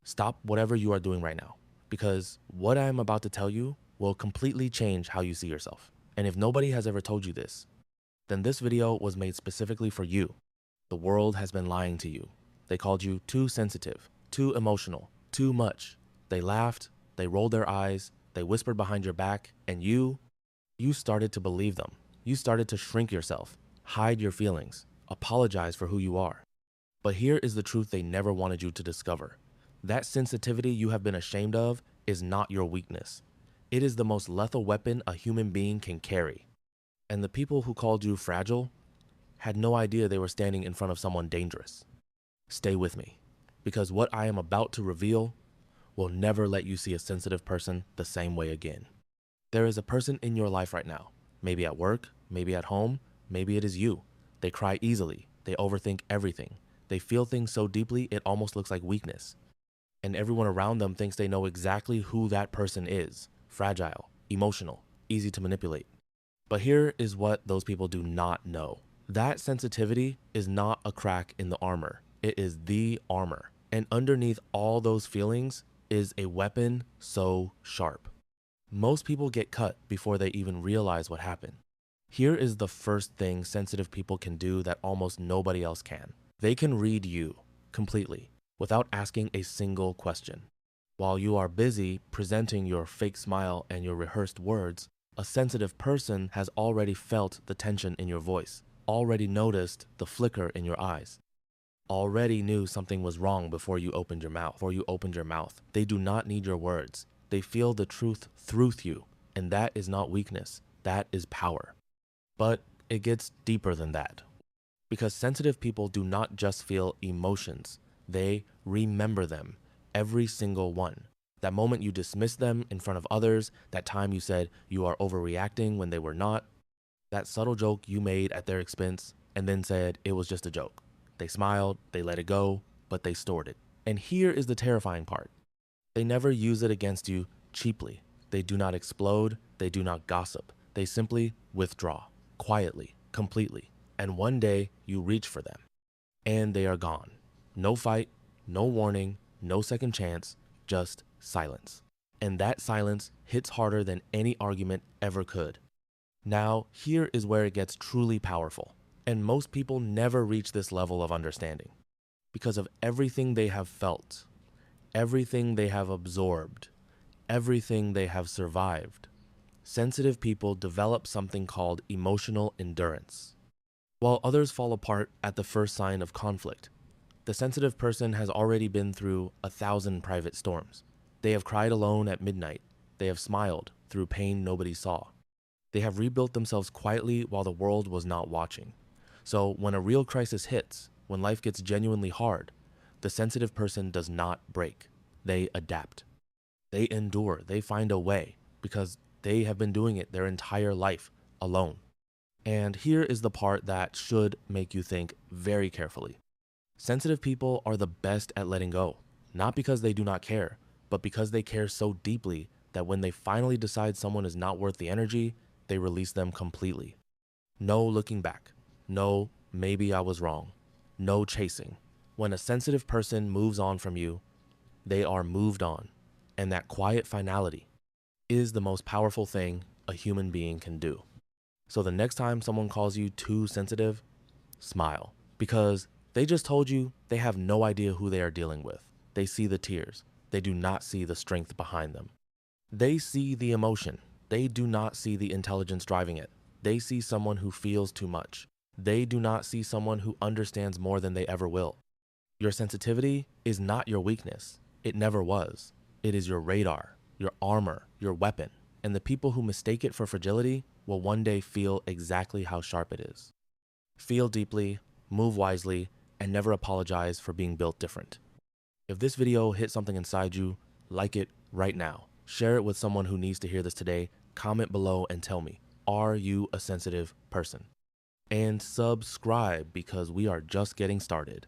Stop whatever you are doing right now, because what I am about to tell you will completely change how you see yourself. And if nobody has ever told you this, then this video was made specifically for you. The world has been lying to you. They called you too sensitive, too emotional, too much. They laughed, they rolled their eyes, they whispered behind your back, and you started to believe them. You started to shrink yourself, hide your feelings, apologize for who you are. But here is the truth they never wanted you to discover. That sensitivity you have been ashamed of is not your weakness. It is the most lethal weapon a human being can carry. And the people who called you fragile had no idea they were standing in front of someone dangerous. Stay with me, because what I am about to reveal will never let you see a sensitive person the same way again. There is a person in your life right now, maybe at work, maybe at home, maybe it is you. They cry easily, they overthink everything. They feel things so deeply it almost looks like weakness. And everyone around them thinks they know exactly who that person is: fragile, emotional, easy to manipulate. But here is what those people do not know. That sensitivity is not a crack in the armor. It is the armor. And underneath all those feelings is a weapon so sharp. Most people get cut before they even realize what happened. Here is the first thing sensitive people can do that almost nobody else can. They can read you completely without asking a single question. While you are busy presenting your fake smile and your rehearsed words, a sensitive person has already felt the tension in your voice, already noticed the flicker in your eyes, already knew something was wrong before you opened your mouth. They do not need your words. They feel the truth through you, and that is not weakness, that is power. But it gets deeper than that, because sensitive people do not just feel emotions, they remember them, every single one. That moment you dismissed them in front of others, that time you said you are overreacting when they were not, that subtle joke you made at their expense and then said it was just a joke. They smiled, they let it go, but they stored it. And here is the terrifying part. They never use it against you cheaply. They do not explode, they do not gossip. They simply withdraw, quietly, completely. And one day you reach for them, and they are gone. No fight, no warning, no second chance, just silence. And that silence hits harder than any argument ever could. Now, here is where it gets truly powerful. And most people never reach this level of understanding because of everything they have felt, everything they have absorbed, everything they have survived. Sensitive people develop something called emotional endurance. While others fall apart at the first sign of conflict, the sensitive person has already been through 1,000 private storms. They have cried alone at midnight. They have smiled through pain nobody saw. They have rebuilt themselves quietly while the world was not watching. So when a real crisis hits, when life gets genuinely hard, the sensitive person does not break. They adapt. They endure. They find a way because they have been doing it their entire life alone. And here is the part that should make you think very carefully. Sensitive people are the best at letting go, not because they do not care, but because they care so deeply that when they finally decide someone is not worth the energy, they release them completely. No looking back. No, maybe I was wrong. No chasing. When a sensitive person moves on from you, they are moved on. And that quiet finality is the most powerful thing a human being can do. So the next time someone calls you too sensitive, smile, because they just told you they have no idea who they are dealing with. They see the tears. They do not see the strength behind them. They see the emotion. They do not see the intelligence driving it. They see someone who feels too much. They do not see someone who understands more than they ever will. Your sensitivity is not your weakness. It never was. It is your radar, your armor, your weapon. And the people who mistake it for fragility will one day feel exactly how sharp it is. Feel deeply, move wisely, and never apologize for being built different. If this video hit something inside you, like it right now. Share it with someone who needs to hear this today. Comment below and tell me, are you a sensitive person? And subscribe because we are just getting started.